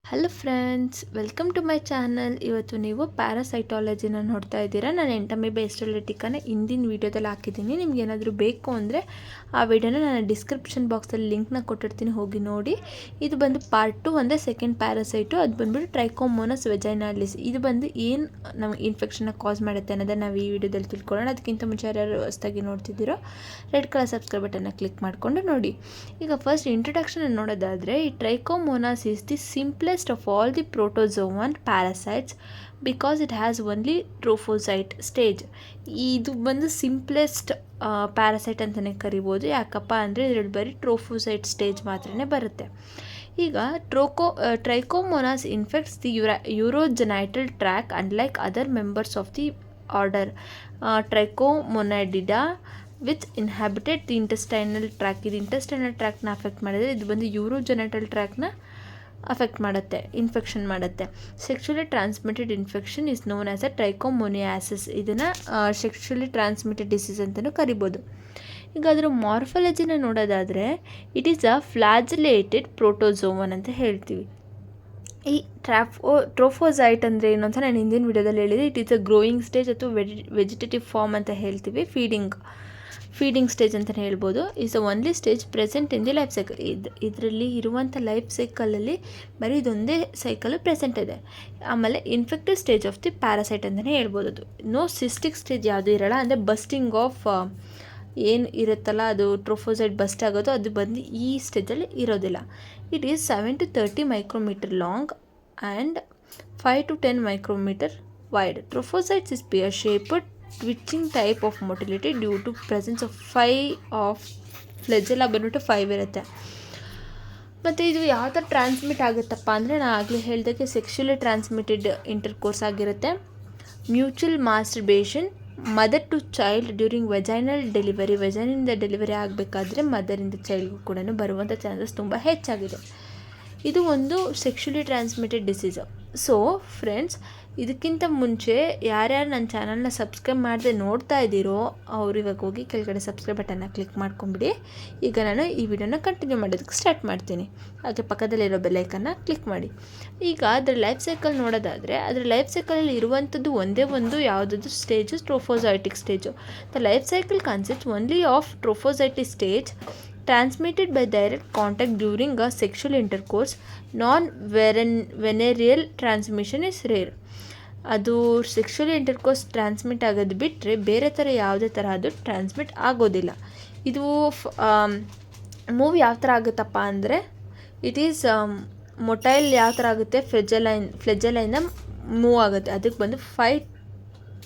Hello friends, welcome to my channel. ಇವತ್ತು ನೀವು ಪ್ಯಾರಾಸೈಟಾಲಜಿನ ನೋಡ್ತಾ ಇದ್ದೀರಾ. ನಾನು ಎಂಟಮೀಬಾ ಹಿಸ್ಟೋಲಿಟಿಕನ ಹಿಂದಿನ ವೀಡಿಯೋದಲ್ಲಿ ಹಾಕಿದ್ದೀನಿ. ನಿಮ್ಗೆ ಏನಾದರೂ ಬೇಕು ಅಂದರೆ ಆ ವಿಡಿಯೋನ ನಾನು ಡಿಸ್ಕ್ರಿಪ್ಷನ್ ಬಾಕ್ಸಲ್ಲಿ ಲಿಂಕ್ನ ಕೊಟ್ಟಿರ್ತೀನಿ, ಹೋಗಿ ನೋಡಿ. ಇದು ಬಂದು ಪಾರ್ಟ್ 2 ಅಂದರೆ ಸೆಕೆಂಡ್ ಪ್ಯಾರಾಸೈಟು. ಅದು ಬಂದುಬಿಟ್ಟು ಟ್ರೈಕೋಮೋನಾಸ್ ವೆಜೈನಾಲಿಸ್. ಇದು ಬಂದು ಏನು ನಮಗೆ ಇನ್ಫೆಕ್ಷನ್ನ ಕಾಸ್ ಮಾಡುತ್ತೆ ಅನ್ನೋದನ್ನು ನಾವು ಈ ವಿಡಿಯೋದಲ್ಲಿ ತಿಳ್ಕೊಳ್ಳೋಣ. ಅದಕ್ಕಿಂತ ಮುಂಚೆ ಯಾರು ಹೊಸದಾಗಿ ನೋಡ್ತಿದ್ದೀರೋ ರೆಡ್ ಕಲರ್ ಸಬ್ಸ್ಕ್ರೈಬ್ ಬಟನ್ನ ಕ್ಲಿಕ್ ಮಾಡಿಕೊಂಡು ನೋಡಿ. ಈಗ ಫಸ್ಟ್ ಇಂಟ್ರೊಡಕ್ಷನ್ ನೋಡೋದಾದರೆ, ಈ Trichomonas is the simplest of all the protozoan parasites because it has only trophozoite stage. ಇದು ಬಂದು ಸಿಂಪ್ಲೆಸ್ಟ್ ಪ್ಯಾರಾಸೈಟ್ ಅಂತಲೇ ಕರಿಬೋದು. ಯಾಕಪ್ಪ ಅಂದರೆ ಇದರಲ್ಲಿ ಬರೀ ಟ್ರೋಫೋಸೈಟ್ ಸ್ಟೇಜ್ ಮಾತ್ರನೇ ಬರುತ್ತೆ. ಈಗ Trichomonas infects the urogenital tract unlike other members of the order Trichomonadida which inhabited the intestinal tract. ಇದು ಇಂಟೆಸ್ಟೈನಲ್ ಟ್ರ್ಯಾಕ್ನ ಅಫೆಕ್ಟ್ ಮಾಡಿದರೆ ಇದು ಬಂದು ಯೂರೋಜೆನೈಟಲ್ ಟ್ರ್ಯಾಕ್ನ ಅಫೆಕ್ಟ್ ಮಾಡುತ್ತೆ, ಇನ್ಫೆಕ್ಷನ್ ಮಾಡುತ್ತೆ. Sexually transmitted infection is known as a trichomoniasis. ಇದನ್ನು ಸೆಕ್ಷುಲಿ ಟ್ರಾನ್ಸ್ಮಿಟೆಡ್ ಡಿಸೀಸ್ ಅಂತಲೂ ಕರಿಬೋದು. ಈಗ ಅದರ ಮಾರ್ಫಾಲಜಿನ ನೋಡೋದಾದರೆ, ಇಟ್ ಈಸ್ ಅ ಫ್ಲಾಜಿಲೇಟೆಡ್ ಪ್ರೋಟೋಝೋವನ್ ಅಂತ ಹೇಳ್ತೀವಿ. ಈ ಟ್ರೋಫೋಸೈಟ್ ಅಂದರೆ ಏನು ಅಂತ ನಾನು ಹಿಂದಿನ ವಿಡಿಯೋದಲ್ಲಿ ಹೇಳಿದೆ. It is a growing stage ಅಥವಾ ವೆಜಿಟೇಟಿವ್ ಫಾರ್ಮ್ ಅಂತ ಹೇಳ್ತೀವಿ. ಫೀಡಿಂಗ್ ಸ್ಟೇಜ್ ಅಂತಲೇ ಹೇಳ್ಬೋದು. Is a only stage present in the life cycle. ಇದರಲ್ಲಿ ಇರುವಂಥ ಲೈಫ್ ಸೈಕಲಲ್ಲಿ ಬರೀ ಇದೊಂದೇ ಸೈಕಲು ಪ್ರೆಸೆಂಟ್ ಇದೆ. ಆಮೇಲೆ infective stage of the parasite ಅಂತಲೇ ಹೇಳ್ಬೋದು. ಅದು ನೋ ಸಿಸ್ಟಿಕ್ ಸ್ಟೇಜ್ ಯಾವುದೂ ಇರೋಲ್ಲ. ಅಂದರೆ ಬಸ್ಟಿಂಗ್ ಆಫ್ ಏನು ಇರುತ್ತಲ್ಲ, ಅದು ಟ್ರೋಫೋಸೈಟ್ ಬಸ್ಟ್ ಆಗೋದು, ಅದು ಬಂದು ಈ ಸ್ಟೇಜಲ್ಲಿ ಇರೋದಿಲ್ಲ. It is 7 to 30 micrometre long and 5 to 10 micrometre wide. Trophozoites is pear shaped twitching type of motility due to presence of 5 of ಫ್ಲೆಜೆಲ್ಲ ಬಂದ್ಬಿಟ್ಟು 5 ಇರುತ್ತೆ. ಮತ್ತು ಇದು ಯಾವ ಥರ ಟ್ರಾನ್ಸ್ಮಿಟ್ ಆಗುತ್ತಪ್ಪ ಅಂದರೆ, ನಾನು ಆಗಲೇ ಹೇಳಿದಾಗೆ ಸೆಕ್ಷುಲಿ ಟ್ರಾನ್ಸ್ಮಿಟೆಡ್ ಇಂಟರ್ಕೋರ್ಸ್ ಆಗಿರುತ್ತೆ. Mutual masturbation, mother to child during vaginal delivery. ವೆಜೈನಿಂದ ಡೆಲಿವರಿ ಆಗಬೇಕಾದ್ರೆ ಮದರಿಂದ ಚೈಲ್ಡ್ಗೂ ಕೂಡ ಬರುವಂಥ ಚಾನ್ಸಸ್ ತುಂಬ ಹೆಚ್ಚಾಗಿದೆ. ಇದು ಒಂದು sexually transmitted disease. So friends, ಇದಕ್ಕಿಂತ ಮುಂಚೆ ಯಾರ್ಯಾರು ನನ್ನ ಚಾನಲ್ನ ಸಬ್ಸ್ಕ್ರೈಬ್ ಮಾಡದೆ ನೋಡ್ತಾ ಇದ್ದೀರೋ ಅವ್ರು ಇವಾಗ ಹೋಗಿ ಕೆಳಗಡೆ ಸಬ್ಸ್ಕ್ರೈಬ್ ಬಟನ್ನ ಕ್ಲಿಕ್ ಮಾಡ್ಕೊಂಬಿಡಿ. ಈಗ ನಾನು ಈ ವಿಡಿಯೋನ ಕಂಟಿನ್ಯೂ ಮಾಡೋದಕ್ಕೆ ಸ್ಟಾರ್ಟ್ ಮಾಡ್ತೀನಿ. ಹಾಗೆ ಪಕ್ಕದಲ್ಲಿರೋ ಬೆಲ್ಲೈಕನ್ನ ಕ್ಲಿಕ್ ಮಾಡಿ. ಈಗ ಅದರ ಲೈಫ್ ಸೈಕಲ್ ನೋಡೋದಾದರೆ, ಅದರ ಲೈಫ್ ಸೈಕಲಲ್ಲಿ ಇರುವಂಥದ್ದು ಒಂದೇ ಒಂದು ಯಾವುದಾದ್ರು stage trophozoitic stage. The life cycle consist only of trophozoitic stage transmitted by direct contact during a sexual intercourse. Non-venereal transmission is rare. ಅದು ಸೆಕ್ಷುವಲ್ ಇಂಟರ್ಕೋರ್ಸ್ ಟ್ರಾನ್ಸ್ಮಿಟ್ ಆಗೋದು ಬಿಟ್ಟರೆ ಬೇರೆ ಥರ ಯಾವುದೇ ಥರ ಅದು ಟ್ರಾನ್ಸ್ಮಿಟ್ ಆಗೋದಿಲ್ಲ. ಇದು ಮೂವ್ ಯಾವ ಥರ ಆಗುತ್ತಪ್ಪ ಅಂದರೆ, ಇಟ್ ಈಸ್ ಮೊಟೈಲ್ ಯಾವ ಥರ ಆಗುತ್ತೆ, ಫ್ಲೆಜೆಲೈನ ಮೂವ್ ಆಗುತ್ತೆ. ಅದಕ್ಕೆ ಬಂದು 5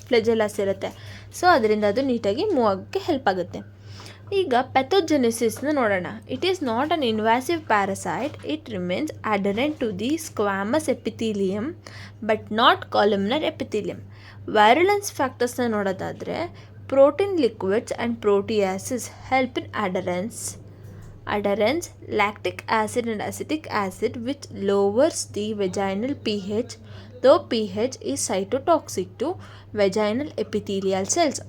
ಫ್ಲೆಜೆಲಾಸ್ ಇರುತ್ತೆ. ಸೊ ಅದರಿಂದ ಅದು ನೀಟಾಗಿ ಮೂವ್ ಆಗೋಕ್ಕೆ ಹೆಲ್ಪ್ ಆಗುತ್ತೆ. ಈಗ ಪ್ಯಾಥೋಜೆನೆಸಿಸ್ನ ನೋಡೋಣ. It is not an invasive parasite. It remains adherent to the squamous epithelium but not columnar epithelium. Virulence ಫ್ಯಾಕ್ಟರ್ಸ್ನ ನೋಡೋದಾದರೆ, protein liquids and proteases help in adherence, lactic acid and acetic acid which lowers the vaginal pH, though pH is cytotoxic to vaginal epithelial cells.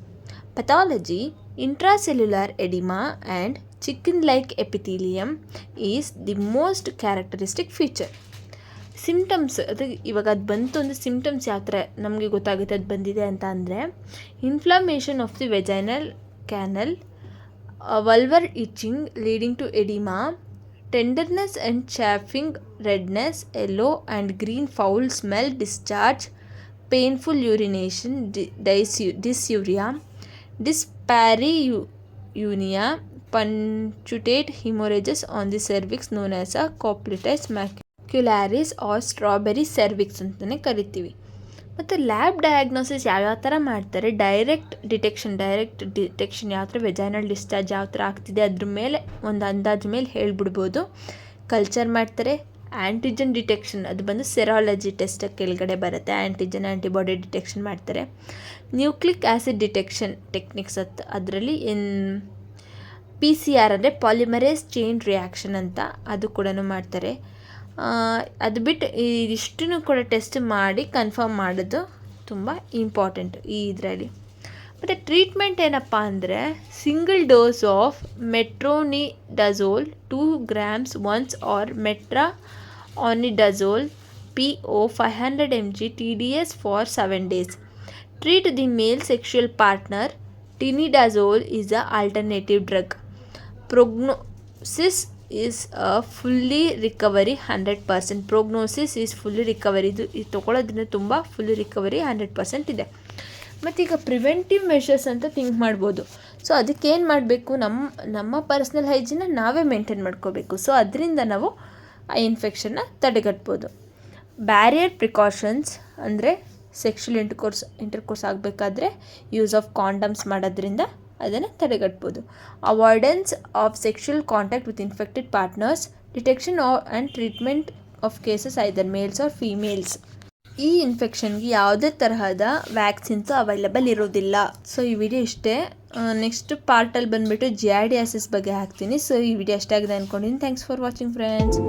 Pathology: intracellular edema and chicken-like epithelium is the most characteristic feature. Symptoms, ಅದು ಇವಾಗ ಅದು ಬಂತು ಅಂದರೆ symptoms ಯಾವ ಥರ ನಮಗೆ ಗೊತ್ತಾಗುತ್ತೆ ಅದು ಬಂದಿದೆ ಅಂತ ಅಂದರೆ, inflammation of the vaginal canal, vulvar itching leading to oedema, tenderness and chafing, redness, yellow and green foul smell, discharge, painful urination, dysuria, dyspareunia, punctate hemorrhages on the cervix known as a coplitis macularis or strawberry cervix ಅಂತಲೇ ಕರಿತೀವಿ. ಮತ್ತು lab diagnosis ಯಾವ್ಯಾವ ಥರ ಮಾಡ್ತಾರೆ, direct detection ಯಾವ ಥರ vaginal discharge ಯಾವ ಥರ ಆಗ್ತಿದೆ ಅದ್ರ ಮೇಲೆ ಒಂದು ಅಂದಾಜು ಮೇಲೆ ಹೇಳ್ಬಿಡ್ಬೋದು. ಕಲ್ಚರ್ ಮಾಡ್ತಾರೆ. ಆ್ಯಂಟಿಜನ್ ಡಿಟೆಕ್ಷನ್, ಅದು ಬಂದು ಸೆರಾಲಜಿ ಟೆಸ್ಟ್ ಕೆಳಗಡೆ ಬರುತ್ತೆ. ಆ್ಯಂಟಿಜನ್ ಆ್ಯಂಟಿಬಾಡಿ ಡಿಟೆಕ್ಷನ್ ಮಾಡ್ತಾರೆ. ನ್ಯೂಕ್ಲಿಕ್ ಆ್ಯಸಿಡ್ ಡಿಟೆಕ್ಷನ್ ಟೆಕ್ನಿಕ್ಸ್ ಅದರಲ್ಲಿ PCR ಅಂದರೆ ಪಾಲಿಮರೇಸ್ ಚೈನ್ ರಿಯಾಕ್ಷನ್ ಅಂತ ಅದು ಕೂಡ ಮಾಡ್ತಾರೆ. ಅದು ಬಿಟ್ಟು ಇದಿಷ್ಟನ್ನು ಕೂಡ ಟೆಸ್ಟ್ ಮಾಡಿ ಕನ್ಫರ್ಮ್ ಮಾಡೋದು ತುಂಬ ಇಂಪಾರ್ಟೆಂಟ್ ಈ ಇದರಲ್ಲಿ. ಮತ್ತು ಟ್ರೀಟ್ಮೆಂಟ್ ಏನಪ್ಪ ಅಂದರೆ, single dose of metronidazole 2 grams once or metronidazole PO 500 mg TDS for 7 days. Treat the male sexual partner. Tinidazole is a alternative drug. Prognosis is a fully recovery 100%. Prognosis is fully recovery. ಇದು ತೊಗೊಳೋದ್ರಿಂದ ತುಂಬ fully recovery 100% ಇದೆ. ಮತ್ತೀಗ preventive measures ಅಂತ think ಮಾಡ್ಬೋದು. So ಅದಕ್ಕೇನು ಮಾಡಬೇಕು, ನಮ್ಮ personal ಹೈಜಿನ ನಾವೇ ಮೇಂಟೈನ್ ಮಾಡ್ಕೋಬೇಕು. ಸೊ ಅದರಿಂದ ನಾವು ಆ ಇನ್ಫೆಕ್ಷನ್ನ ತಡೆಗಟ್ಬೋದು. ಬ್ಯಾರಿಯರ್ ಪ್ರಿಕಾಷನ್ಸ್ ಅಂದರೆ ಸೆಕ್ಷುವಲ್ ಇಂಟರ್ಕೋರ್ಸ್ ಆಗಬೇಕಾದ್ರೆ ಯೂಸ್ ಆಫ್ ಕಾಂಡಮ್ಸ್ ಮಾಡೋದ್ರಿಂದ ಅದನ್ನು ತಡೆಗಟ್ಬೋದು. Avoidance of sexual contact with infected partners, detection and treatment of cases either males or females. ಈ ಇನ್ಫೆಕ್ಷನ್ಗೆ ಯಾವುದೇ ತರಹದ ವ್ಯಾಕ್ಸಿನ್ಸು ಅವೈಲಬಲ್ ಇರೋದಿಲ್ಲ. ಸೊ ಈ ವಿಡಿಯೋ ಇಷ್ಟೇ. ನೆಕ್ಸ್ಟ್ ಪಾರ್ಟಲ್ಲಿ ಬಂದುಬಿಟ್ಟು ಜಿಯಾರ್ಡಿಯಾಸಿಸ್ ಬಗ್ಗೆ ಹಾಕ್ತೀನಿ. ಸೊ ಈ ವಿಡಿಯೋ ಅಷ್ಟೇ ಆಗಿದೆ ಅಂದ್ಕೊಂಡಿದ್ದೀನಿ. Thanks for watching friends.